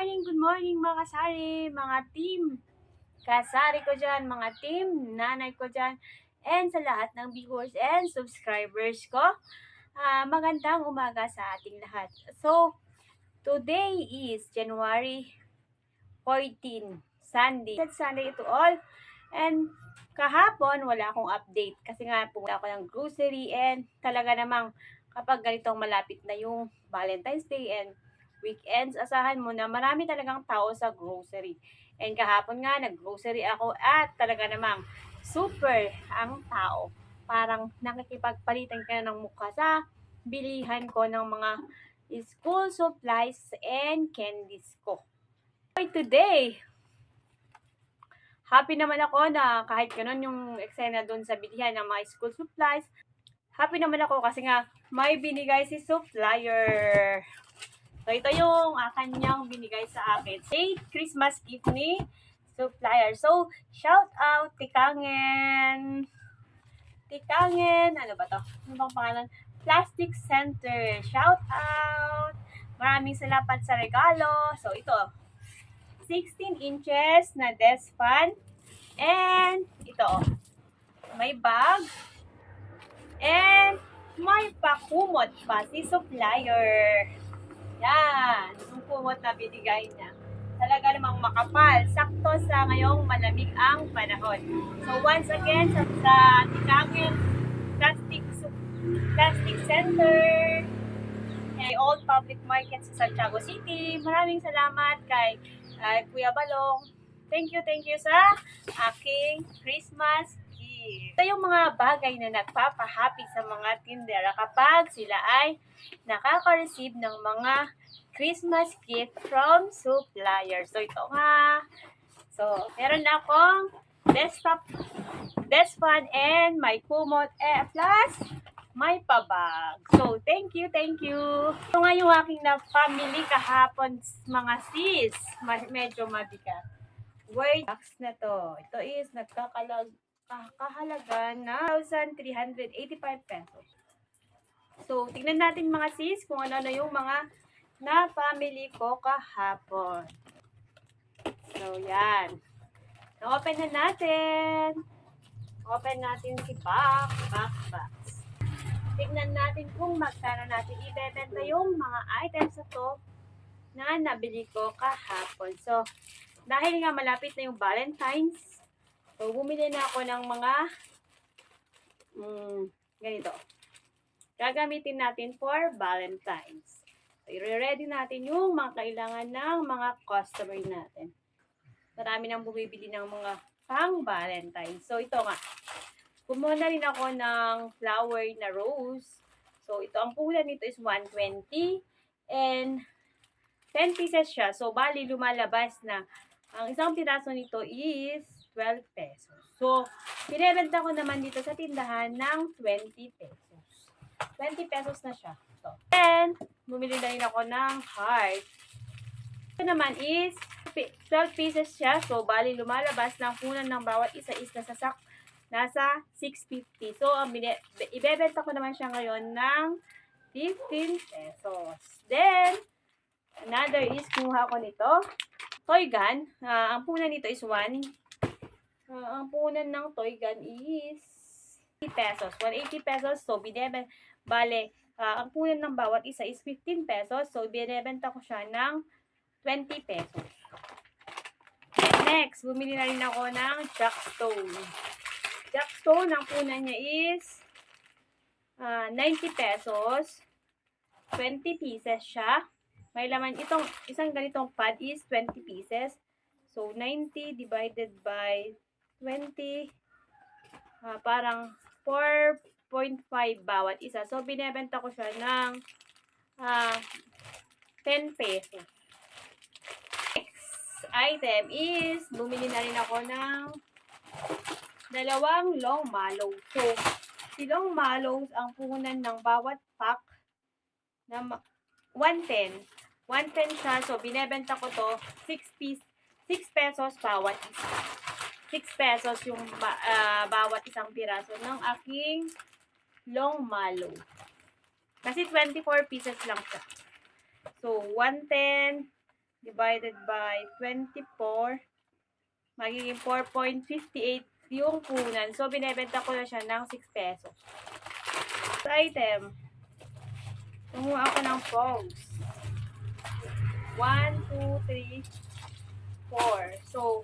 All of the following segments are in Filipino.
good morning mga kasari, mga team. Kasari ko dyan, mga team, nanay ko dyan, and sa lahat ng viewers and subscribers ko. Magandang umaga sa ating lahat. So, today is January 14, Sunday. It's Sunday to all. And kahapon, wala akong update kasi nga pumunta ako ng grocery and talaga namang kapag ganitong malapit na yung Valentine's Day and weekends, asahan mo na marami talagang tao sa grocery. And kahapon nga, nag-grocery ako at talaga namang super ang tao. Parang nakikipagpalitan ka na ng mukha sa bilihan ko ng mga school supplies and candies ko. Today, happy naman ako na kahit ganun yung eksena doon sa bilihan ng mga school supplies, happy naman ako kasi nga may binigay si supplier. So, ito yung kanyang binigay sa akin. Say, Christmas gift ni supplier. So, shout out, Tikangen. Tikangen, ano ba to? Ano bang pangalan? Plastic Center. Shout out. Maraming salamat sa regalo. So, ito. 16 inches na desk fan. And, ito. May bag. And, may pakumot pa si supplier. Yan, yung kumot na binigay niya. Talaga namang makapal. Sakto sa ngayong malamig ang panahon. So once again, sa Tikangen Plastic Center, kay Old Public Market sa Santiago City, maraming salamat kay Kuya Balong. Thank you sa aking Christmas gift. Ito yung mga bagay na nagpapahappy sa mga tindera kapag sila ay nakaka-receive ng mga Christmas gift from supplier. So, ito nga. So, meron na akong desk fan and may kumot plus may pabag. So, thank you. Ito nga yung aking na-family kahapon, mga sis. Medyo mabigat. Wait, box na to. Ito is nagkakahalaga na 1,385 pesos. So, tingnan natin mga sis kung ano yung mga na-family ko kahapon. So, yan. Na-open na natin. Open natin si box. Tingnan natin kung magkano natin ibebenta yung mga items na to na nabili ko kahapon. So, dahil nga malapit na yung Valentine's, so bumili na ako ng mga ganito. Gagamitin natin for Valentine's. So, i-ready natin yung mga kailangan ng mga customer natin. Marami nang bumibili ng mga pang Valentine's. So, ito nga. Kumuha na rin ako ng flower na rose. So, ito, ang puhunan nito is 120 and 10 pieces siya. So, bali, lumalabas na ang isang piraso nito is 12 pesos. So, binebenta ko naman dito sa tindahan ng 20 pesos. 20 pesos na siya. So, then, bumili na rin ako ng heart. Ito naman is 12 pieces siya. So, bali, lumalabas na ang punan ng bawat isa is nasa 6.50. So, ibebenta ko naman siya ngayon ng 15 pesos. Then, another is kumuha ko nito. Toy gun. Ang punan nito is 1. Ang punan ng toy gun is 80 pesos. 180 pesos. So, bale, ang punan ng bawat isa is 15 pesos. So, binebenta ko siya ng 20 pesos. And next, bumili na rin ako ng Jackstone. Jackstone, ang punan niya is 90 pesos. 20 pieces siya. May laman, itong isang ganitong pad is 20 pieces. So, 90 divided by 20, parang 4.5 bawat isa. So, binebenta ko siya ng 10 pesos. Next item is, bumili na rin ako ng dalawang long mallows. So, si long mallows, ang puhunan ng bawat pack na 110. 110 siya. So, binebenta ko to 6 pesos bawat isa. 6 pesos yung bawat isang piraso ng aking long mallow. Kasi 24 pieces lang siya. So, 110 divided by 24, magiging 4.58 yung punan. So, binebenta ko na siya ng 6 pesos. Sa item, kumuha ako ng pogs. 1, 2, 3, 4. So,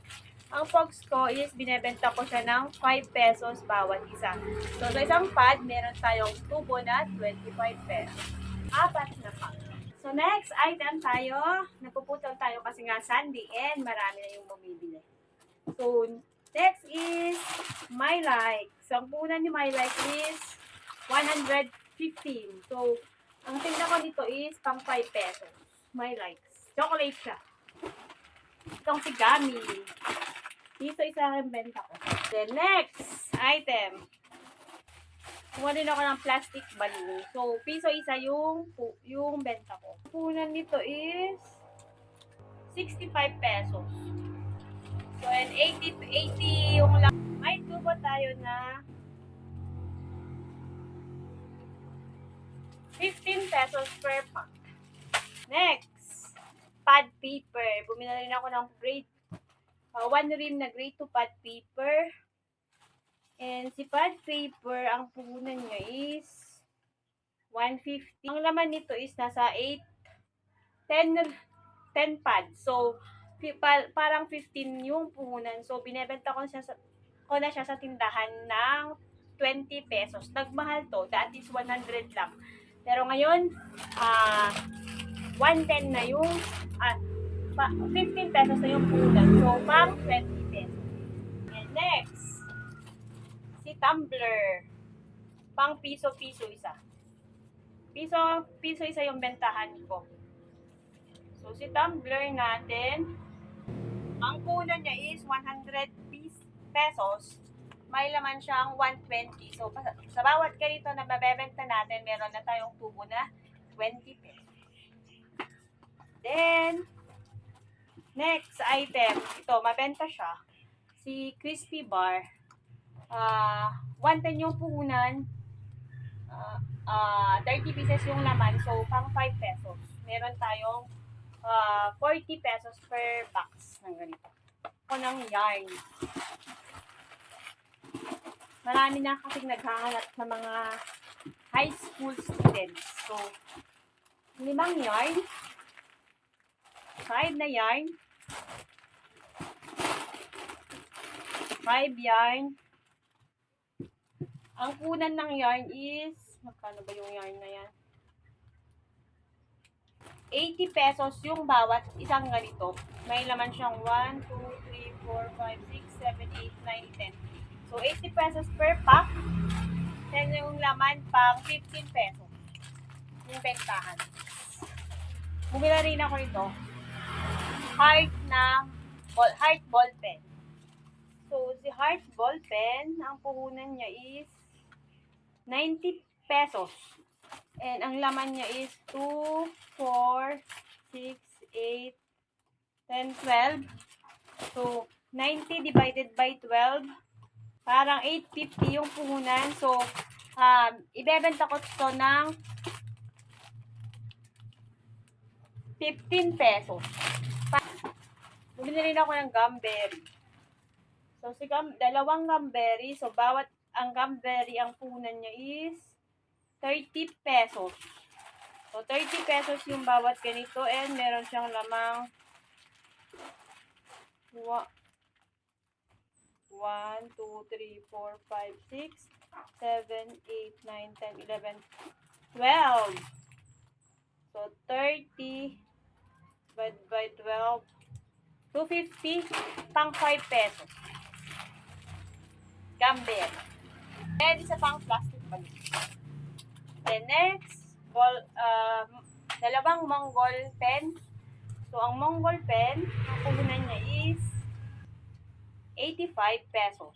ang pogs ko is binebenta ko siya ng 5 pesos bawat isa. So, sa isang pad, meron tayong tubo na 25 pesos. 4 na pad. So, next item tayo. Nagpuputol tayo kasi nga Sunday and marami na yung bumibili. So, next is My Like. So, ang punan ni My Like is 115. So, ang tingnan ko dito is pang 5 pesos. My Likes. Chocolate siya. Itong si Gummy. Dito isa ang benta ko. Then, next item. Kumuha din ako ng plastic balloon. So, piso isa yung benta ko. Punan nito is 65 pesos. So, and 80 to 80 yung lang. May tubo tayo na 15 pesos per pack. Next, pad paper. Bumili rin ako ng grade 1 rim na grade 2 pad paper. And si pad paper, ang puhunan niya is 150. Ang laman nito is nasa 10 pads. So, parang 15 yung puhunan. So, binebenta ko na siya sa tindahan ng 20 pesos. Nagmahal to. That is 100 lang. Pero ngayon, 110 na yung 15 pesos na yung puhunan. So, pang 20 pesos. And next, si tumbler. Pang piso-piso isa. Piso isa yung bentahan ko. So, si tumbler natin, ang punan niya is 100 pesos. May laman siyang 120. So, sa bawat ganito na mabebenta natin, meron na tayong tubo na 20 pesos. Then, next item, ito, mabenta siya. Si crispy bar. 110 yung puhunan. 30 pieces yung laman. So, pang 5 pesos. Meron tayong 40 pesos per box ng ganito. Ako ng yarn. Marami na kasing naghahanap sa mga high school students. So, 5 yarn. 5 na yarn. 5 yarn. Ang punan ng yarn is, magkano ba yung yarn na yan? 80 pesos yung bawat isang ganito. May laman siyang 1, 2, 3, 4, 5, 6, 7, 8, 9, 10. So, 80 pesos per pack. Then yung laman pang 15 pesos. Yung bentahan. Bumila rin ako ito. Heart ball pen. So, si heart ball pen, ang puhunan niya is 90 pesos. And ang laman niya is 2, 4, 6, 8, 10, 12. So, 90 divided by 12. Parang 850 yung puhunan. So, ibebenta ko ito ng 15 pesos. Bumili rin ako ng gumberry. So, dalawang gumberry. So, ang gumberry, ang puhunan niya is 30 pesos. So, 30 pesos yung bawat ganito and meron siyang lamang 1, 2, 3, 4, 5, 6, 7, 8, 9, 10, 11, 12. So, 30 divided by 12, 250 pang 5 pesos. Gambel. Then, isa pang plastic balloon. Then, next, dalawang Mongol pen. So, ang Mongol pen, ang puhunan niya is 85 pesos.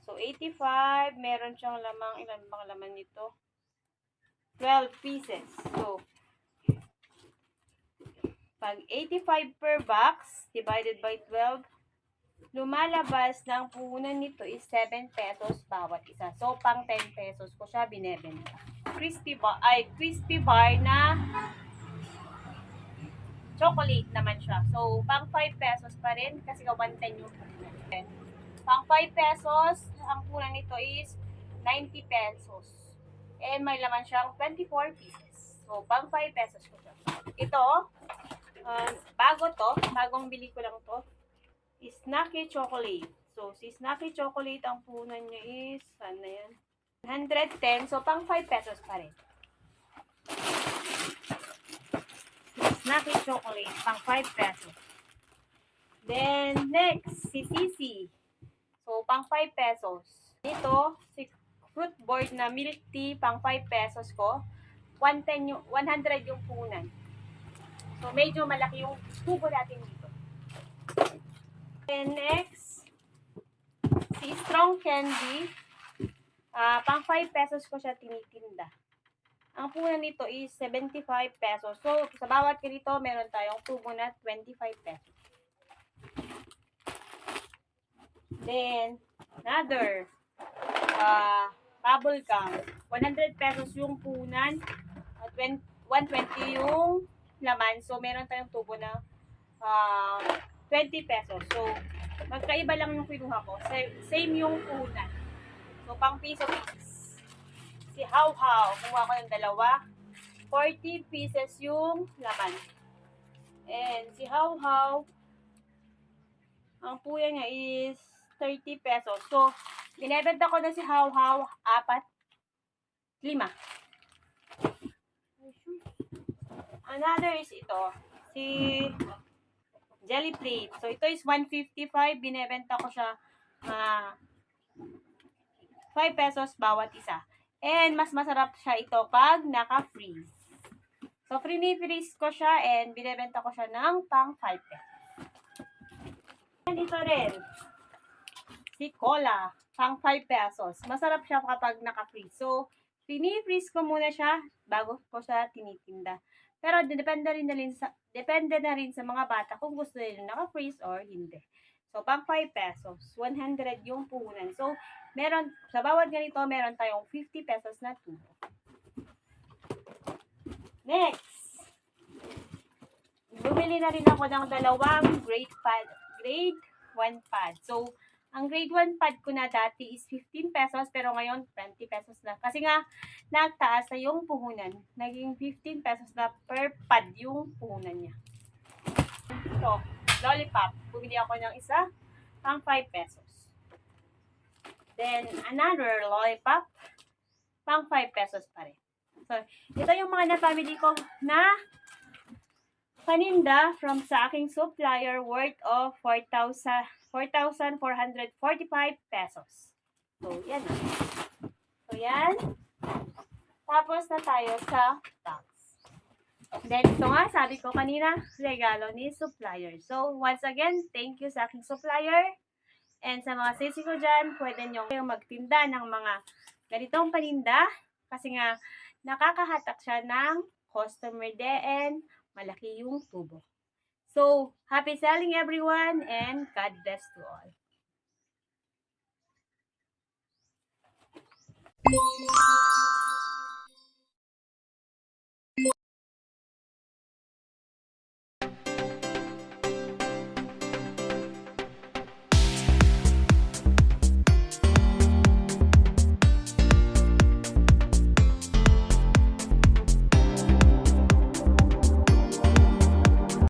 So, 85, meron siyang lamang, ilan bang laman nito? 12 pieces. So, pag 85 per box, divided by 12, lumalabas ng puhunan nito is 7 pesos bawat isa. So, pang 10 pesos ko siya binebenta. Crispy bar na chocolate naman siya. So, pang 5 pesos pa rin kasi 110 yung punan. Pang 5 pesos, ang punan nito is 90 pesos. And may laman siyang 24 pieces. So, pang 5 pesos ko siya. Ito, bagong bili ko lang to, is Snacky Chocolate. So, si Snacky Chocolate, ang punan niya is, saan na yan? 110, so pang 5 pesos pa rin. Snacky Chocolate, pang 5 pesos. Then, next, si Sisi. So, pang 5 pesos. Ito, si fruit board na milk tea, pang 5 pesos ko. 100 yung punan. So, medyo malaki yung tubo natin dito. Then, next, si Strong Candy. Pang 5 pesos ko siya tinitinda. Ang punan nito is 75 pesos. So, sa bawat ganito, meron tayong tubo na 25 pesos. Then, another, bubble gum. 100 pesos yung punan. 120 yung laman. So, meron tayong tubo na 20 pesos. So, magkaiba lang yung kinuha ko. Same yung punan. So, pang piso piece. Si How How, kumuha ko ng dalawa. 40 pieces yung laman. And si How How, ang puya niya is 30 pesos. So, binebenta ko na si How How, 5. Another is ito, si Jelly Plate. So, ito is 155. Binebenta ko siya 5 pesos bawat isa. And mas masarap siya ito pag naka-freeze. So, freeze ko siya and binebenta ko siya ng pang 5 pesos. And ito rin, si Cola, pang 5 pesos. Masarap siya kapag naka-freeze. So, freeze ko muna siya bago ko siya tinitinda. Pero depende na rin sa mga bata kung gusto nila naka-freeze or hindi. So, pang 5 pesos, 100 yung puhunan. So, sa bawat ganito, meron tayong 50 pesos na tubo. Next, bumili na rin ako ng dalawang grade 1 pad. So, ang grade 1 pad ko na dati is 15 pesos, pero ngayon 20 pesos na. Kasi nga, nagtaas na yung puhunan. Naging 15 pesos na per pad yung puhunan niya. So, lollipop. Bumili ako ng isa, pang 5 pesos. Then, another lollipop, pang 5 pesos pa rin. So, ito yung mga napamili ko na paninda from sa aking supplier worth of 4,445 pesos. So, yan. So, yan. Tapos na tayo sa tax. Then, ito nga, sabi ko kanina, regalo ni supplier. So, once again, thank you sa aking supplier. And sa mga sisi ko dyan, pwede nyo magtinda ng mga ganitong paninda. Kasi nga, nakakahatak siya ng customer din. Malaki yung tubo. So, happy selling everyone and God bless to all.